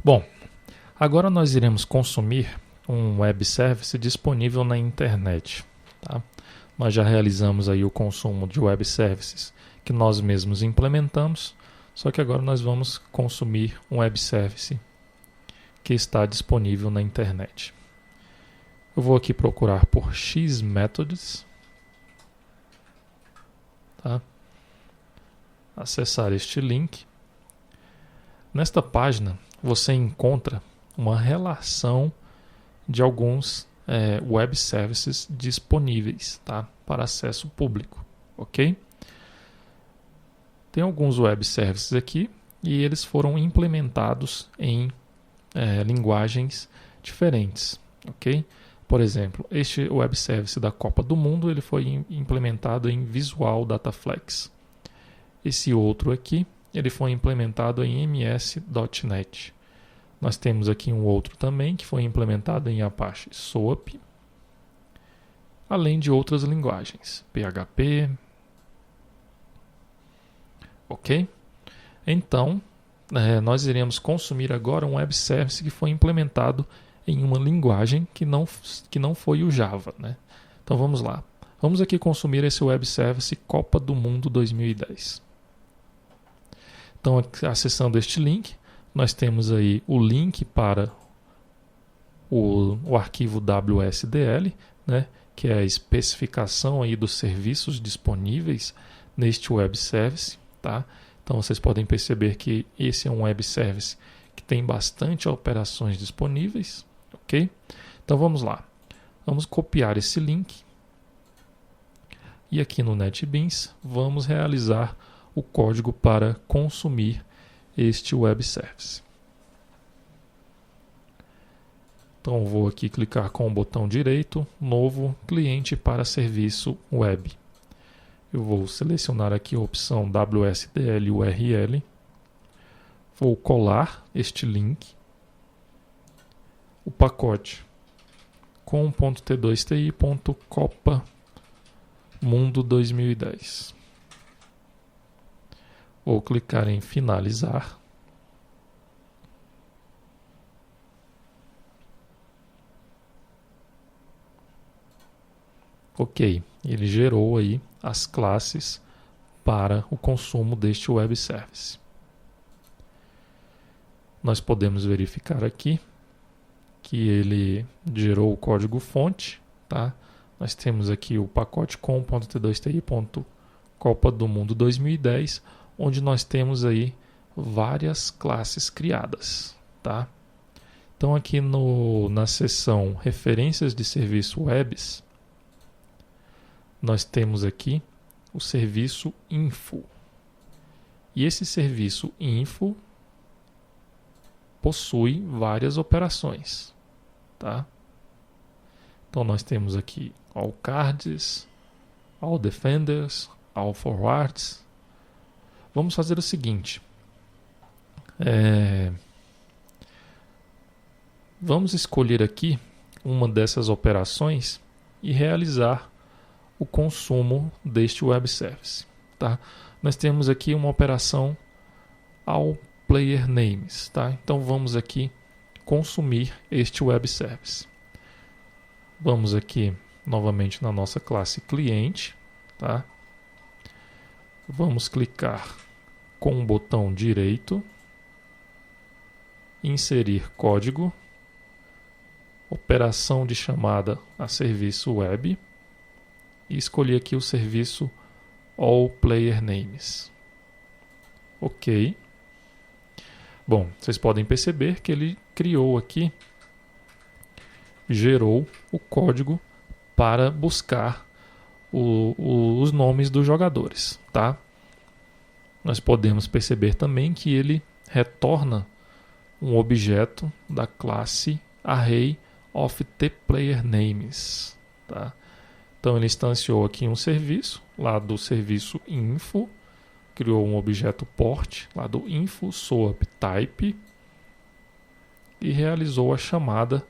Bom, agora nós iremos consumir um web service disponível na internet. Tá? Nós já realizamos aí o consumo de web services que nós mesmos implementamos, só que agora nós vamos consumir um web service que está disponível na internet. Eu vou aqui procurar por Xmethods, tá? Acessar este link. Nesta página você encontra uma relação de alguns web services disponíveis, tá? Para acesso público, ok? Tem alguns web services aqui e eles foram implementados em linguagens diferentes, ok? Por exemplo, este web service da Copa do Mundo ele foi implementado em Visual Dataflex. Esse outro aqui ele foi implementado em MS.NET. Nós temos aqui um outro também que foi implementado em Apache SOAP, além de outras linguagens, PHP. Ok? Então, nós iremos consumir agora um web service que foi implementado em uma linguagem que não foi o Java, né? Então vamos lá. Vamos aqui consumir esse web service Copa do Mundo 2010. Então, acessando este link, nós temos aí o link para o arquivo WSDL, né, que é a especificação aí dos serviços disponíveis neste web service. Tá? Então vocês podem perceber que esse é um web service que tem bastante operações disponíveis. Ok? Então vamos lá. Vamos copiar esse link. E aqui no NetBeans vamos realizar o código para consumir este web service. Então vou aqui clicar com o botão direito, novo cliente para serviço web. Eu vou selecionar aqui a opção WSDL URL. Vou colar este link. O pacote com.t2ti.copa mundo 2010. Vou clicar em finalizar. Ok, ele gerou aí as classes para o consumo deste web service. Nós podemos verificar aqui que ele gerou o código fonte, tá? Nós temos aqui o pacote com.t2ti.copa do mundo 2010, onde nós temos aí várias classes criadas, tá? Então aqui na seção referências de serviço webs, nós temos aqui o serviço info. E esse serviço info possui várias operações, tá? Então nós temos aqui all cards, all defenders, all forwards. Vamos fazer o seguinte. Vamos escolher aqui uma dessas operações e realizar o consumo deste web service, tá? Nós temos aqui uma operação all player names, tá? Então vamos aqui consumir este web service. Vamos aqui novamente na nossa classe cliente, tá? Vamos clicar com o botão direito, inserir código, operação de chamada a serviço web e escolher aqui o serviço all player names. Ok. Bom, vocês podem perceber que ele criou aqui, gerou o código para buscar os nomes dos jogadores, tá? Nós podemos perceber também que ele retorna um objeto da classe array of player names, tá? Então ele instanciou aqui um serviço, lá do serviço info, criou um objeto port, lá do info soap type, e realizou a chamada,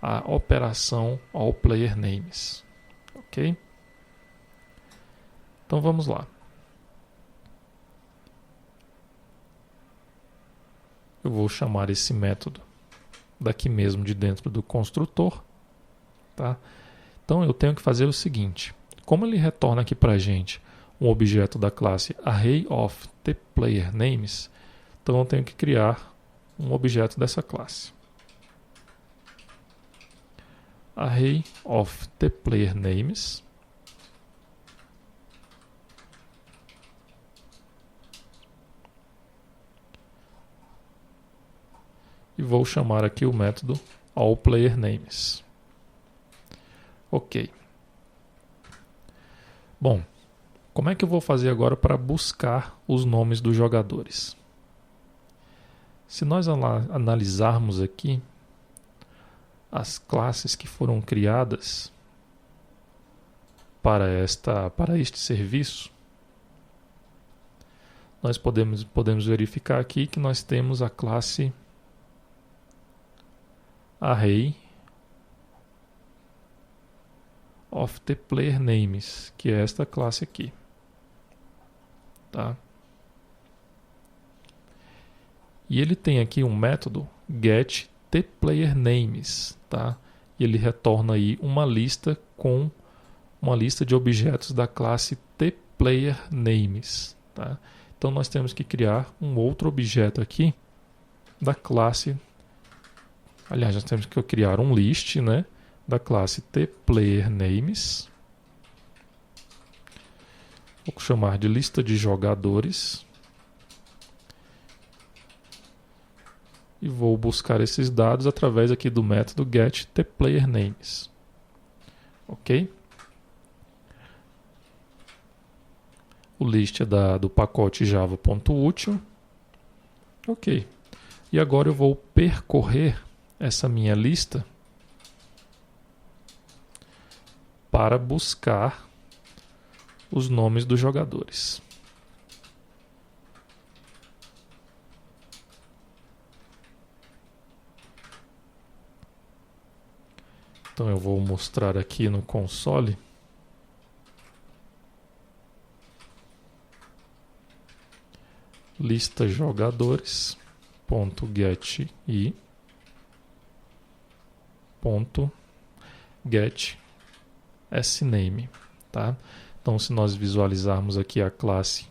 a operação all player names. Ok? Então vamos lá. eu vou chamar esse método daqui mesmo de dentro do construtor, tá? Então eu tenho que fazer o seguinte, como ele retorna aqui para a gente um objeto da classe ArrayOfTPlayerNames, então eu tenho que criar um objeto dessa classe. ArrayOfTPlayerNames. E vou chamar aqui o método AllPlayerNames. Ok. Bom, como é que eu vou fazer agora para buscar os nomes dos jogadores? Se nós analisarmos aqui as classes que foram criadas para este serviço, nós podemos verificar aqui que nós temos a classe ArrayOfTPlayerNames, que é esta classe aqui, tá? E ele tem aqui um método getTPlayerNames, tá? E ele retorna aí uma lista com uma lista de objetos da classe TPlayerNames, tá? Então nós temos que criar um outro objeto aqui da classe. Aliás, nós temos que criar um list, né, da classe TPlayerNames. Vou chamar de lista de jogadores. E vou buscar esses dados através aqui do método getTPlayerNames. Ok? O list é do pacote java.util. Ok. E agora eu vou percorrer essa minha lista para buscar os nomes dos jogadores. Então eu vou mostrar aqui no console. Lista jogadores .get .get tá? Então se nós visualizarmos aqui a classe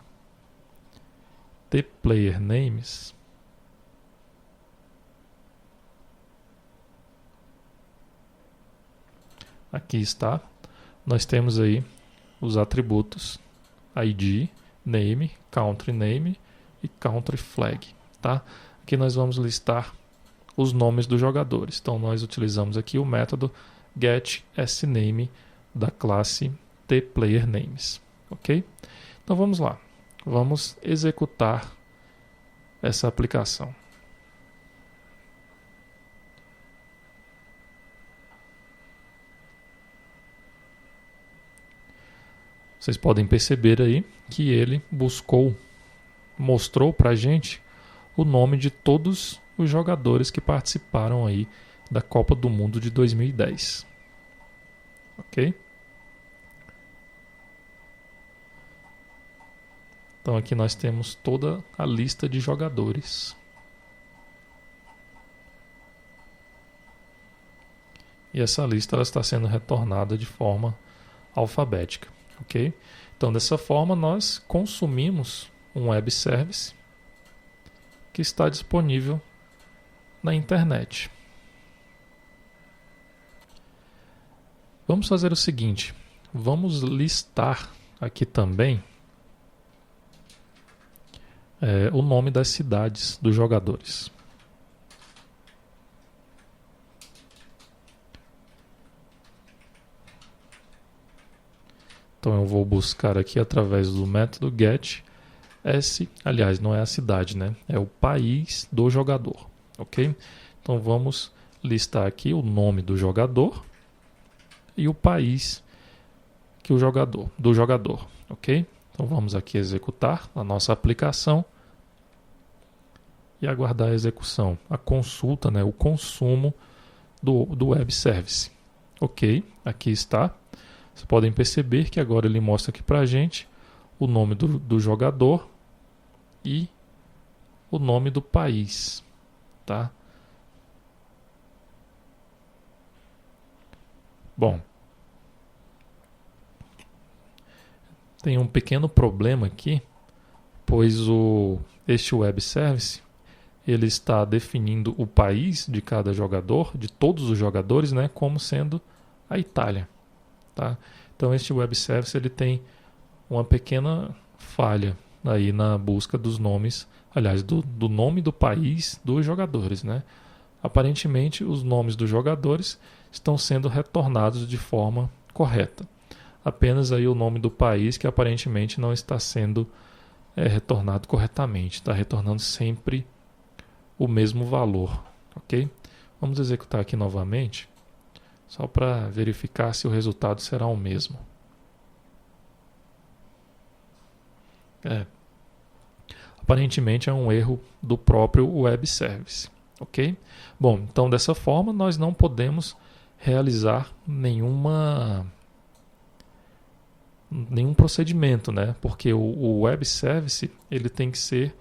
TPlayerNames, aqui está, nós temos aí os atributos ID, Name, Country Name e Country Flag, tá? Aqui nós vamos listar os nomes dos jogadores. Então nós utilizamos aqui o método getSname da classe TPlayerNames, ok? Então vamos lá, vamos executar essa aplicação. Vocês podem perceber aí que ele mostrou para a gente o nome de todos os jogadores que participaram aí da Copa do Mundo de 2010. Ok? Então aqui nós temos toda a lista de jogadores. E essa lista ela está sendo retornada de forma alfabética. Ok? Então dessa forma nós consumimos um web service que está disponível na internet. Vamos fazer o seguinte, vamos listar aqui também o nome das cidades dos jogadores. Então eu vou buscar aqui através do método get aliás, não é a cidade, né? É o país do jogador, ok? Então vamos listar aqui o nome do jogador e o país do jogador, ok? Então vamos aqui executar a nossa aplicação e aguardar a execução, a consulta, né? O consumo do web service. Ok, aqui está. Vocês podem perceber que agora ele mostra aqui para a gente o nome do jogador e o nome do país. tá? Bom, tem um pequeno problema aqui, pois este web service ele está definindo o país de cada jogador, de todos os jogadores, né, como sendo a Itália, tá? Então este web service ele tem uma pequena falha aí na busca dos nomes, aliás, do nome do país dos jogadores, né? Aparentemente os nomes dos jogadores estão sendo retornados de forma correta. Apenas aí o nome do país que aparentemente não está sendo retornado corretamente, está retornando sempre o mesmo valor, ok? Vamos executar aqui novamente, só para verificar se o resultado será o mesmo. Aparentemente é um erro do próprio web service, ok? Bom, então dessa forma nós não podemos realizar nenhum procedimento, né? Porque o web service ele tem que ser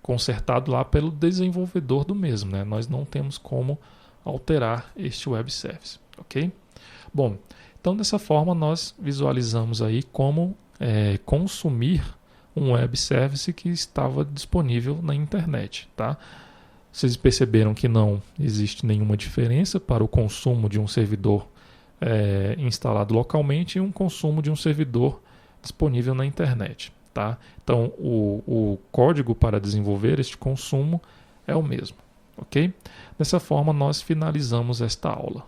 consertado lá pelo desenvolvedor do mesmo, né? Nós não temos como alterar este web service, ok? Bom, então dessa forma nós visualizamos aí como consumir um web service que estava disponível na internet, tá? Vocês perceberam que não existe nenhuma diferença para o consumo de um servidor instalado localmente e um consumo de um servidor disponível na internet, tá? Então o código para desenvolver este consumo é o mesmo, ok? Dessa forma nós finalizamos esta aula.